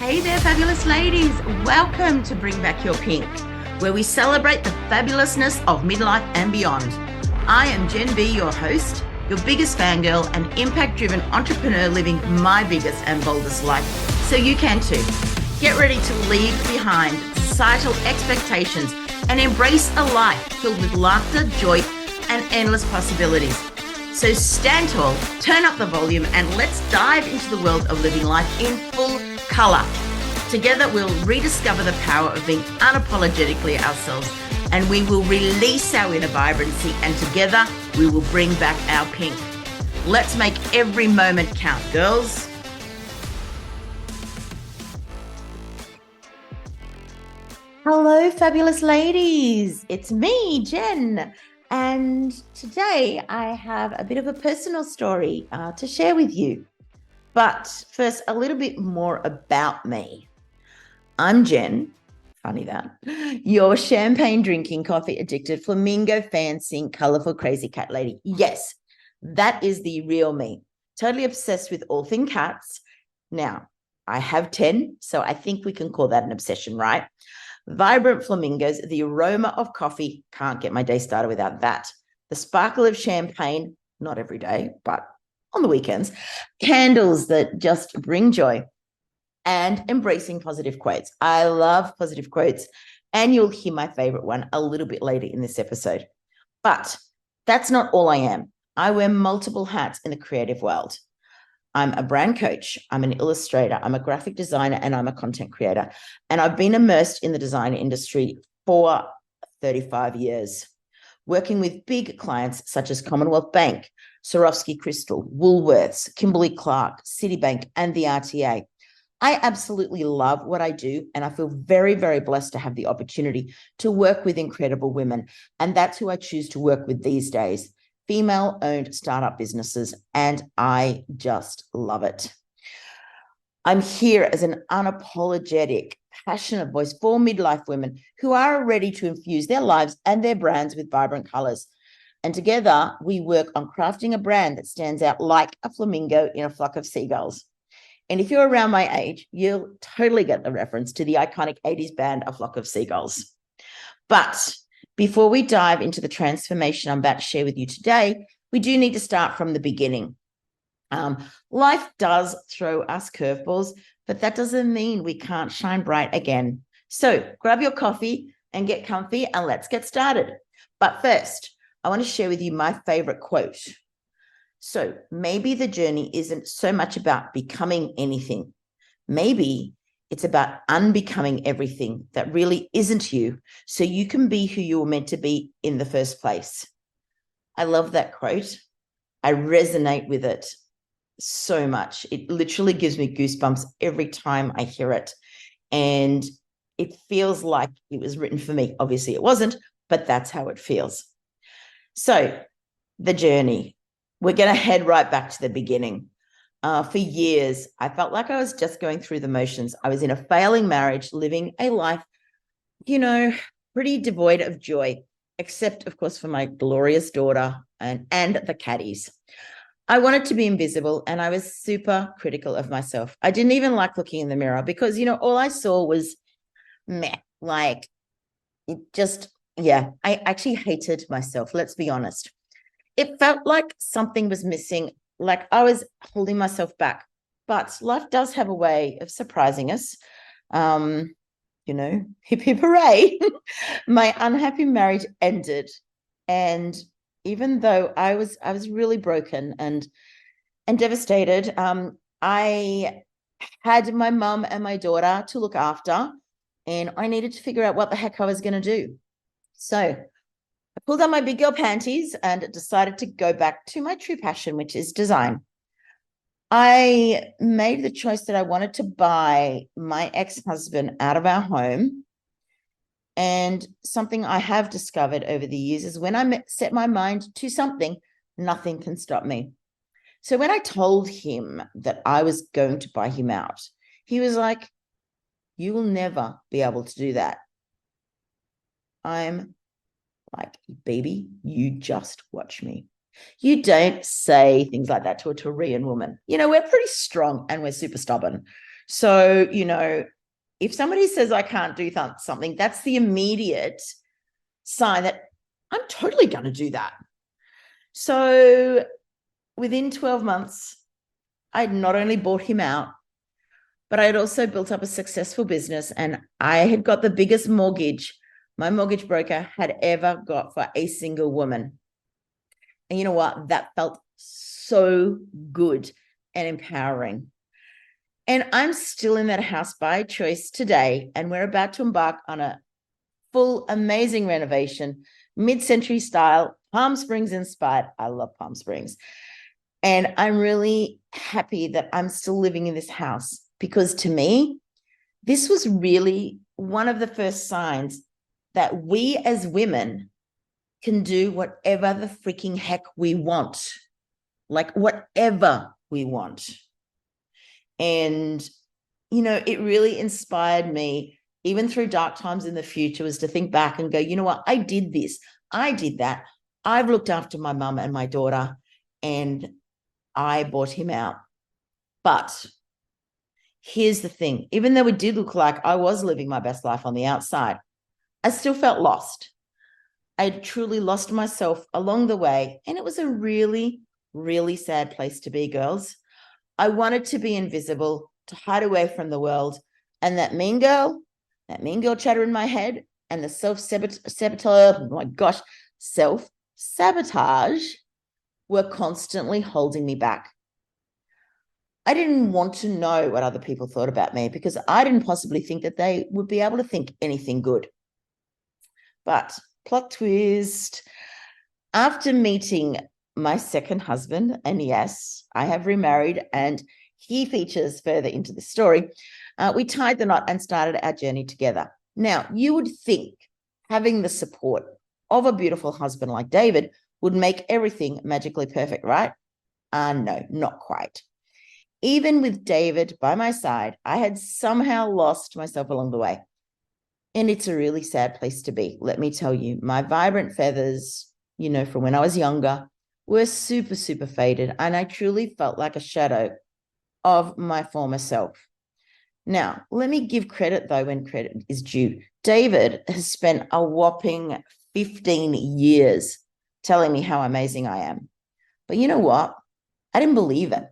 Hey there, fabulous ladies. Welcome to Bring Back Your Pink, where we celebrate the fabulousness of midlife and beyond. I am Jen B, your host, your biggest fangirl and impact-driven entrepreneur living my biggest and boldest life, so you can too. Get ready to leave behind societal expectations and embrace a life filled with laughter, joy, and endless possibilities. So stand tall, turn up the volume, and let's dive into the world of living life in full color. Together, we'll rediscover the power of being unapologetically ourselves, and we will release our inner vibrancy, and together we will bring back our pink. Let's make every moment count, girls. Hello, fabulous ladies. It's me, Jen. And today I have a bit of a personal story to share with you. But first, a little bit more about me. I'm Jen, funny that, your champagne drinking, coffee addicted, flamingo fancing, colorful, crazy cat lady. Yes, that is the real me. Totally obsessed with all things cats. Now, I have 10, so I think we can call that an obsession, right? Vibrant flamingos, the aroma of coffee, can't get my day started without that. The sparkle of champagne, not every day, but on the weekends, candles that just bring joy, and embracing positive quotes. I love positive quotes, and you'll hear my favorite one a little bit later in this episode. But that's not all I am. I wear multiple hats in the creative world. I'm a brand coach, I'm an illustrator, I'm a graphic designer, and I'm a content creator. And I've been immersed in the design industry for 35 years, working with big clients such as Commonwealth Bank, Swarovski Crystal, Woolworths, Kimberly-Clark, Citibank, and the RTA. I absolutely love what I do, and I feel very, very blessed to have the opportunity to work with incredible women. And that's who I choose to work with these days. Female-owned startup businesses, and I just love it. I'm here as an unapologetic, passionate voice for midlife women who are ready to infuse their lives and their brands with vibrant colors. And together, we work on crafting a brand that stands out like a flamingo in a flock of seagulls. And if you're around my age, you'll totally get the reference to the iconic 80s band, A Flock of Seagulls. But before we dive into the transformation I'm about to share with you today, we do need to start from the beginning. Life does throw us curveballs, but that doesn't mean we can't shine bright again. So grab your coffee and get comfy, and let's get started. But first, I want to share with you my favorite quote. So maybe the journey isn't so much about becoming anything. Maybe it's about unbecoming everything that really isn't you, so you can be who you were meant to be in the first place. I love that quote. I resonate with it so much. It literally gives me goosebumps every time I hear it. And it feels like it was written for me. Obviously it wasn't, but that's how it feels. So the journey, we're going to head right back to the beginning. For years, I felt like I was just going through the motions. I was in a failing marriage, living a life, pretty devoid of joy, except, of course, for my glorious daughter and the caddies. I wanted to be invisible, and I was super critical of myself. I didn't even like looking in the mirror because, all I saw was meh, like it just, I actually hated myself. Let's be honest. It felt like something was missing, like I was holding myself back. But life does have a way of surprising us. Hip, hip, hooray. My unhappy marriage ended. And even though I was really broken and devastated, I had my mum and my daughter to look after, and I needed to figure out what the heck I was going to do. So I pulled on my big girl panties and decided to go back to my true passion, which is design. I made the choice that I wanted to buy my ex-husband out of our home. And something I have discovered over the years is when I set my mind to something, nothing can stop me. So when I told him that I was going to buy him out, he was like, "You will never be able to do that." I'm like, "Baby, you just watch me." You don't say things like that to a Korean woman. We're pretty strong and we're super stubborn. So, if somebody says I can't do something, that's the immediate sign that I'm totally going to do that. So within 12 months, I'd not only bought him out, but I had also built up a successful business, and I had got the biggest mortgage my mortgage broker had ever got for a single woman. And you know what? That felt so good and empowering. And I'm still in that house by choice today, and we're about to embark on a full, amazing renovation, mid-century style, Palm Springs inspired. I love Palm Springs. And I'm really happy that I'm still living in this house, because to me, this was really one of the first signs that we as women can do whatever the freaking heck we want, like whatever we want. And, it really inspired me, even through dark times in the future, was to think back and go, you know what, I did this, I did that. I've looked after my mum and my daughter, and I bought him out. But here's the thing, even though it did look like I was living my best life on the outside, I still felt lost. I truly lost myself along the way, and it was a really, really sad place to be, girls. I wanted to be invisible, to hide away from the world, and that mean girl chatter in my head, and the self-sabotage were constantly holding me back. I didn't want to know what other people thought about me, because I didn't possibly think that they would be able to think anything good. But plot twist, after meeting my second husband, and yes, I have remarried, and he features further into the story, we tied the knot and started our journey together. Now, you would think having the support of a beautiful husband like David would make everything magically perfect, right? No, not quite. Even with David by my side, I had somehow lost myself along the way. And it's a really sad place to be, let me tell you. My vibrant feathers, from when I was younger, were super, super faded. And I truly felt like a shadow of my former self. Now, let me give credit, though, when credit is due. David has spent a whopping 15 years telling me how amazing I am. But you know what? I didn't believe it.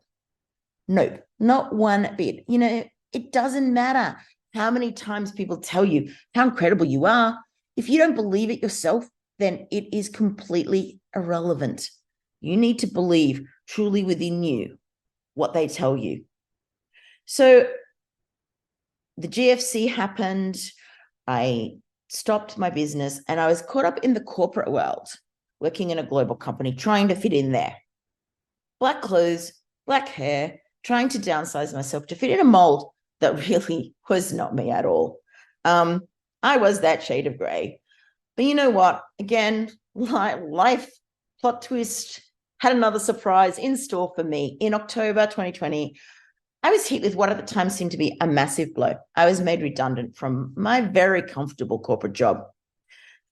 Nope, not one bit. It doesn't matter how many times people tell you how incredible you are. If you don't believe it yourself, then it is completely irrelevant. You need to believe truly within you what they tell you. So the GFC happened. I stopped my business, and I was caught up in the corporate world, working in a global company, trying to fit in there. Black clothes, black hair, trying to downsize myself to fit in a mold that really was not me at all. I was that shade of gray. But you know what? Again, life, plot twist, had another surprise in store for me. In October 2020, I was hit with what at the time seemed to be a massive blow. I was made redundant from my very comfortable corporate job.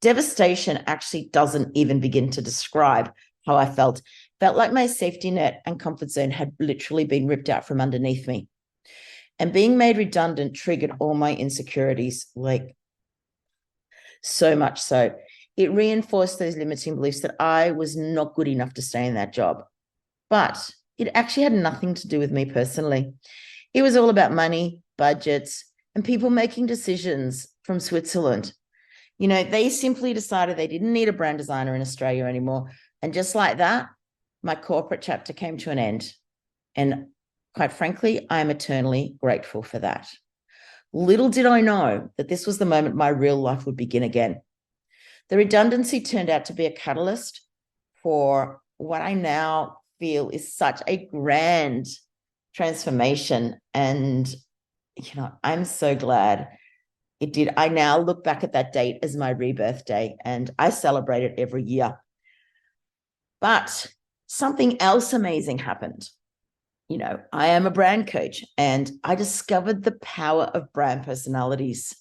Devastation actually doesn't even begin to describe how I felt. Felt like my safety net and comfort zone had literally been ripped out from underneath me. And being made redundant triggered all my insecurities, like so much so. It reinforced those limiting beliefs that I was not good enough to stay in that job. But it actually had nothing to do with me personally. It was all about money, budgets, and people making decisions from Switzerland. They simply decided they didn't need a brand designer in Australia anymore. And just like that, my corporate chapter came to an end. And quite frankly, I'm eternally grateful for that. Little did I know that this was the moment my real life would begin again. The redundancy turned out to be a catalyst for what I now feel is such a grand transformation. And, I'm so glad it did. I now look back at that date as my rebirth day, and I celebrate it every year. But something else amazing happened. I am a brand coach, and I discovered the power of brand personalities.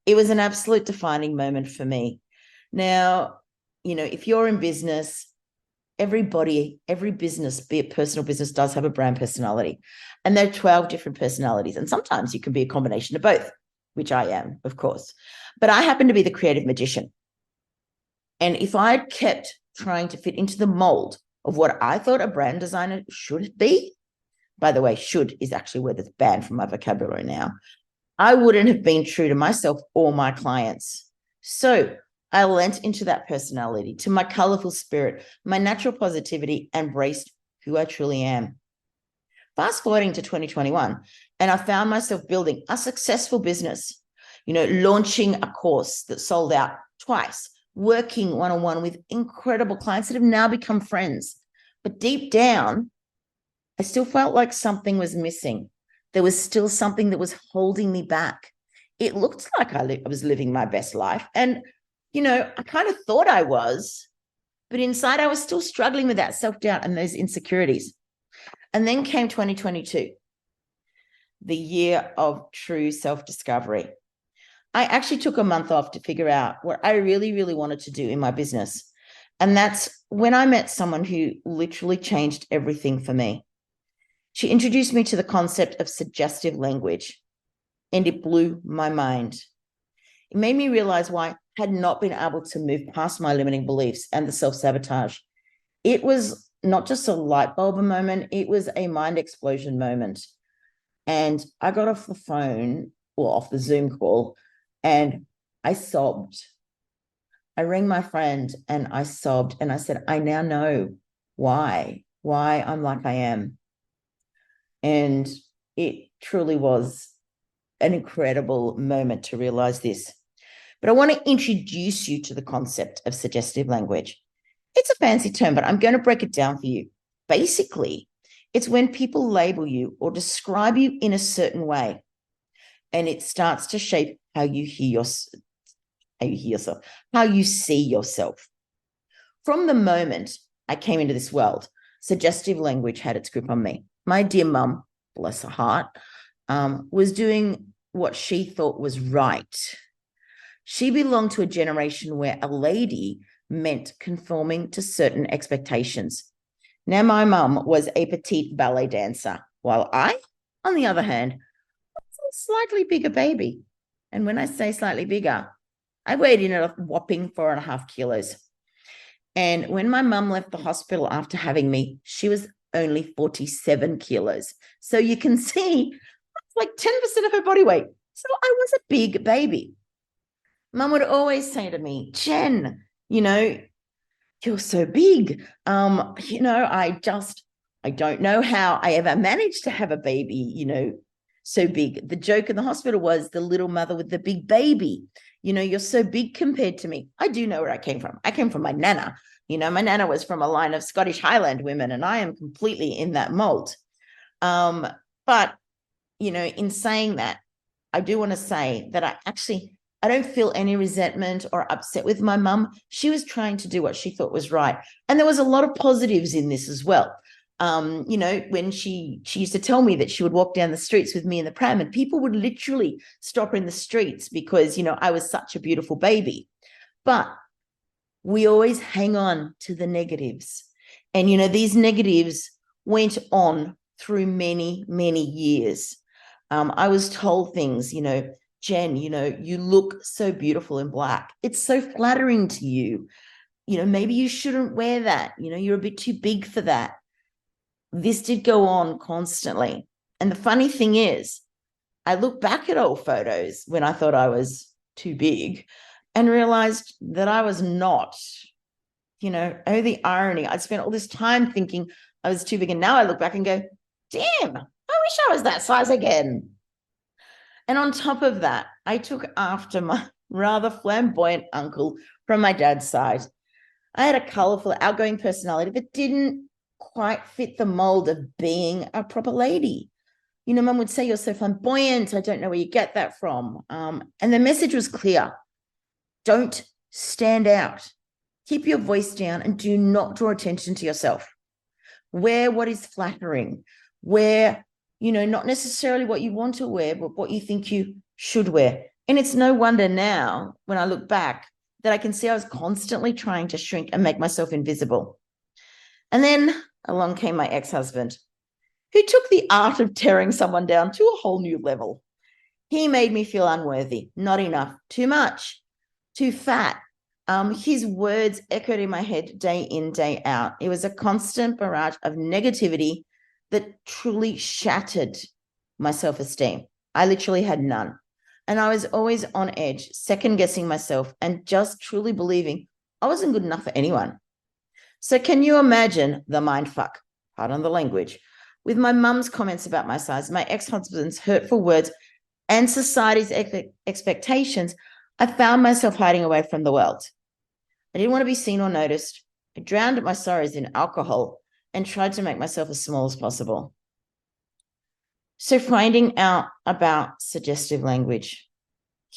It was an absolute defining moment for me. Now, if you're in business, every business, be it personal business, does have a brand personality. And there are 12 different personalities. And sometimes you can be a combination of both, which I am, of course. But I happen to be the creative magician. And if I kept trying to fit into the mold of what I thought a brand designer should be, by the way, should is actually word that's banned from my vocabulary now, I wouldn't have been true to myself or my clients. So I lent into that personality, to my colorful spirit, my natural positivity, and embraced who I truly am. Fast forwarding to 2021, and I found myself building a successful business, launching a course that sold out twice, working one-on-one with incredible clients that have now become friends. But deep down, I still felt like something was missing. There was still something that was holding me back. It looked like I was living my best life. And, I kind of thought I was, but inside I was still struggling with that self-doubt and those insecurities. And then came 2022, the year of true self-discovery. I actually took a month off to figure out what I really, really wanted to do in my business. And that's when I met someone who literally changed everything for me. She introduced me to the concept of suggestive language, and it blew my mind. It made me realize why I had not been able to move past my limiting beliefs and the self-sabotage. It was not just a light bulb moment, it was a mind explosion moment. And I got off the phone, or off the Zoom call, and I sobbed. I rang my friend and I sobbed, and I said, I now know why I'm like I am. And it truly was an incredible moment to realize this. But I want to introduce you to the concept of suggestive language. It's a fancy term, but I'm going to break it down for you. Basically, it's when people label you or describe you in a certain way, and it starts to shape how you hear yourself, how you see yourself. From the moment I came into this world, suggestive language had its grip on me. My dear mum, bless her heart, was doing what she thought was right. She belonged to a generation where a lady meant conforming to certain expectations. Now, my mum was a petite ballet dancer, while I, on the other hand, was a slightly bigger baby. And when I say slightly bigger, I weighed in at a whopping 4.5 kilos. And when my mum left the hospital after having me, she was only 47 kilos. So you can see that's like 10% of her body weight. So I was a big baby. Mum would always say to me, Jen, you're so big. I don't know how I ever managed to have a baby, so big. The joke in the hospital was the little mother with the big baby. You're so big compared to me. I do know where I came from. I came from my nana. My nana was from a line of Scottish Highland women, and I am completely in that mold. But, in saying that, I do want to say that I don't feel any resentment or upset with my mum. She was trying to do what she thought was right. And there was a lot of positives in this as well. When she used to tell me that she would walk down the streets with me in the pram, and people would literally stop her in the streets because, I was such a beautiful baby. But we always hang on to the negatives. And, these negatives went on through many, many years. I was told things, Jen, you look so beautiful in black. It's so flattering to you. Maybe you shouldn't wear that. You're a bit too big for that. This did go on constantly. And the funny thing is, I look back at old photos when I thought I was too big and realized that I was not. Oh, the irony. I spent all this time thinking I was too big. And now I look back and go, damn, I wish I was that size again. And on top of that, I took after my rather flamboyant uncle from my dad's side. I had a colorful, outgoing personality that didn't quite fit the mold of being a proper lady. Mum would say, you're so flamboyant. I don't know where you get that from. And the message was clear. Don't stand out. Keep your voice down and do not draw attention to yourself. Wear what is flattering. Wear not necessarily what you want to wear, but what you think you should wear. And it's no wonder now, when I look back, that I can see I was constantly trying to shrink and make myself invisible. And then along came my ex-husband. who took the art of tearing someone down to a whole new level. He made me feel unworthy, not enough, too much, too fat. His words echoed in my head day in, day out. It was a constant barrage of negativity that truly shattered my self-esteem. I literally had none. And I was always on edge, second guessing myself and just truly believing I wasn't good enough for anyone. So can you imagine the mind fuck, pardon the language, with my mum's comments about my size, my ex-husband's hurtful words, and society's expectations? I found myself hiding away from the world. I didn't want to be seen or noticed. I drowned my sorrows in alcohol and tried to make myself as small as possible. So finding out about suggestive language,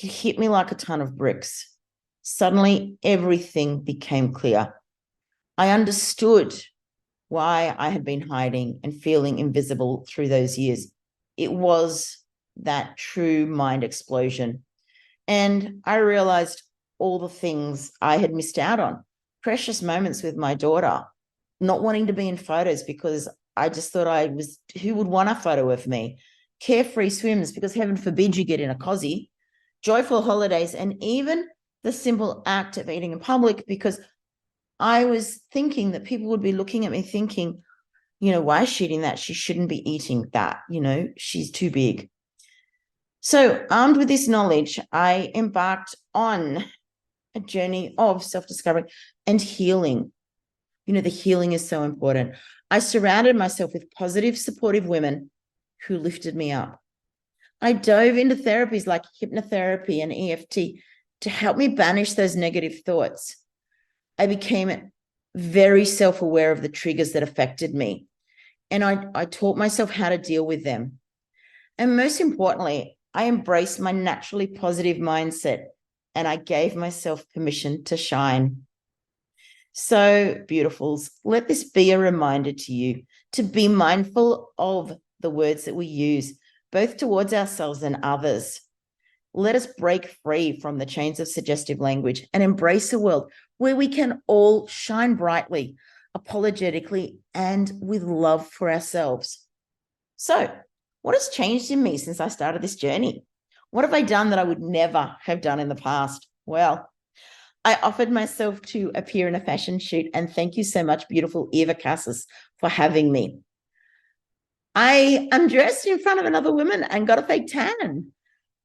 it hit me like a ton of bricks. Suddenly, everything became clear. I understood why I had been hiding and feeling invisible through those years. It was that true mind explosion. And I realized all the things I had missed out on, precious moments with my daughter, not wanting to be in photos because I just thought who would want a photo of me? Carefree swims because heaven forbid you get in a cosy, joyful holidays, and even the simple act of eating in public because I was thinking that people would be looking at me thinking, why is she eating that? She shouldn't be eating that. She's too big. So armed with this knowledge, I embarked on a journey of self-discovery and healing. The healing is so important. I surrounded myself with positive, supportive women who lifted me up. I dove into therapies like hypnotherapy and EFT to help me banish those negative thoughts. I became very self-aware of the triggers that affected me. And I taught myself how to deal with them. And most importantly, I embraced my naturally positive mindset and I gave myself permission to shine. So, beautifuls, let this be a reminder to you to be mindful of the words that we use, both towards ourselves and others. Let us break free from the chains of suggestive language and embrace a world where we can all shine brightly, apologetically, and with love for ourselves. So, what has changed in me since I started this journey? What have I done that I would never have done in the past? Well, I offered myself to appear in a fashion shoot, and thank you so much, beautiful Eva Cassis, for having me. I undressed in front of another woman and got a fake tan.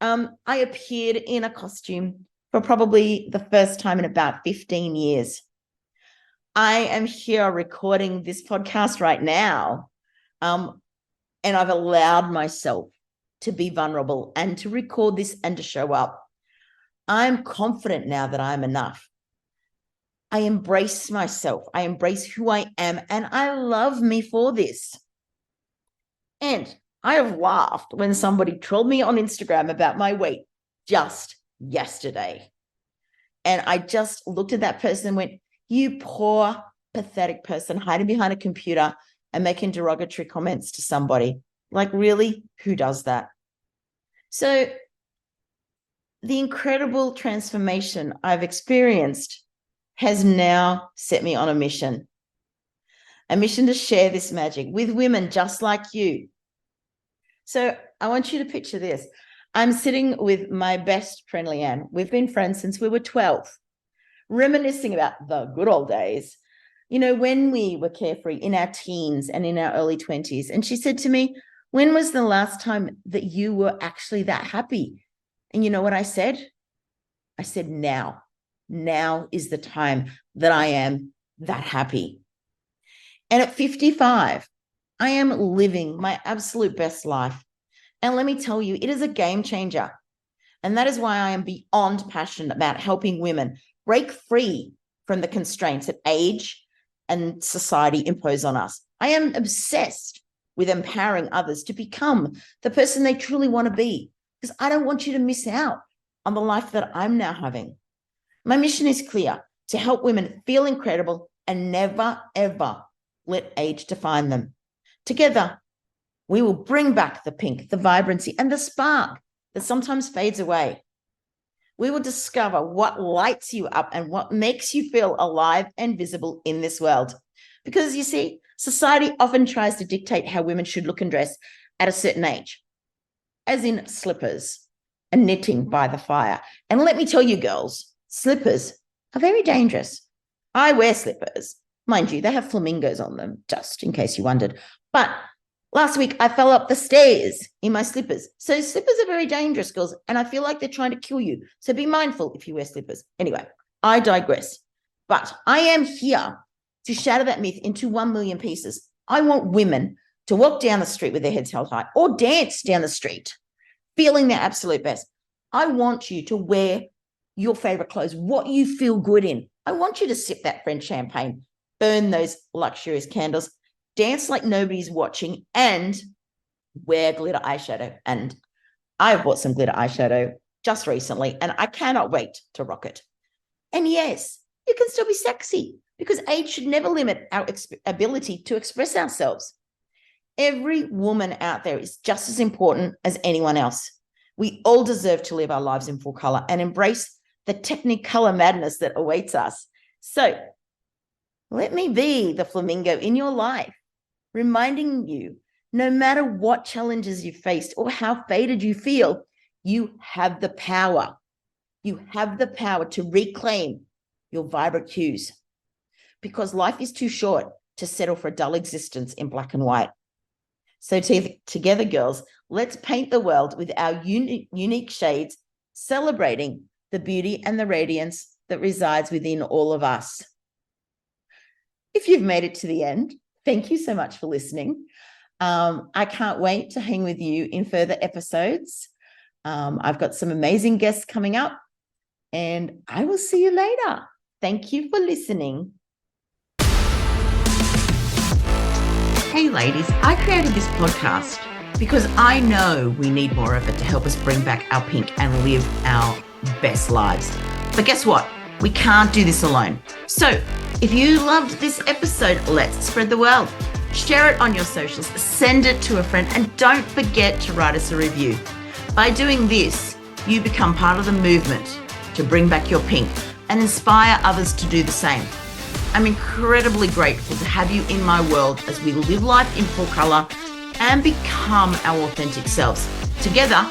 I appeared in a costume for probably the first time in about 15 years. I am here recording this podcast right now, and I've allowed myself to be vulnerable and to record this and to show up. I'm confident now that I'm enough. I embrace myself. I embrace who I am, and I love me for this. And I have laughed when somebody trolled me on Instagram about my weight just yesterday. And I just looked at that person and went, you poor, pathetic person hiding behind a computer and making derogatory comments to somebody. Like, really? Who does that? So the incredible transformation I've experienced has now set me on a mission to share this magic with women just like you. So I want you to picture this. I'm sitting with my best friend, Leanne. We've been friends since we were 12, reminiscing about the good old days, when we were carefree in our teens and in our early 20s. And she said to me, when was the last time that you were actually that happy? And you know what I said? I said, now. Now is the time that I am that happy. And at 55, I am living my absolute best life. And let me tell you, it is a game changer. And that is why I am beyond passionate about helping women break free from the constraints that age and society impose on us. I am obsessed with empowering others to become the person they truly want to be, because I don't want you to miss out on the life that I'm now having. My mission is clear: to help women feel incredible and never, ever let age define them. Together, we will bring back the pink, the vibrancy, and the spark that sometimes fades away. We will discover what lights you up and what makes you feel alive and visible in this world. Because you see, Society often tries to dictate how women should look and dress at a certain age, as in slippers and knitting by the fire. And let me tell you, girls, slippers are very dangerous. I wear slippers. Mind you, they have flamingos on them, just in case you wondered. But last week, I fell up the stairs in my slippers. So slippers are very dangerous, girls, and I feel like they're trying to kill you. So be mindful if you wear slippers. Anyway, I digress. But I am here to shatter that myth into 1 million pieces. I want women to walk down the street with their heads held high or dance down the street feeling their absolute best. I want you to wear your favorite clothes, what you feel good in. I want you to sip that French champagne, burn those luxurious candles, dance like nobody's watching, and wear glitter eyeshadow. And I've bought some glitter eyeshadow just recently, and I cannot wait to rock it. And yes, you can still be sexy because age should never limit our ability to express ourselves. Every woman out there is just as important as anyone else. We all deserve to live our lives in full color and embrace the technicolor madness that awaits us. So let me be the flamingo in your life, reminding you, no matter what challenges you faced or how faded you feel, you have the power. You have the power to reclaim your vibrant hues, because life is too short to settle for a dull existence in black and white. So together, girls, let's paint the world with our unique shades, celebrating the beauty and the radiance that resides within all of us. If you've made it to the end, thank you so much for listening. I can't wait to hang with you in further episodes. I've got some amazing guests coming up, and I will see you later. Thank you for listening. Hey ladies, I created this podcast because I know we need more of it to help us bring back our pink and live our best lives. But guess what? We can't do this alone. So if you loved this episode, let's spread the word. Share it on your socials, send it to a friend, and don't forget to write us a review. By doing this, you become part of the movement to bring back your pink and inspire others to do the same. I'm incredibly grateful to have you in my world as we live life in full color and become our authentic selves. Together,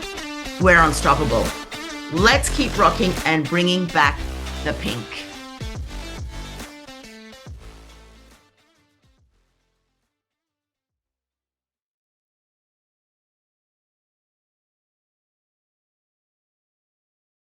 we're unstoppable. Let's keep rocking and bringing back the pink.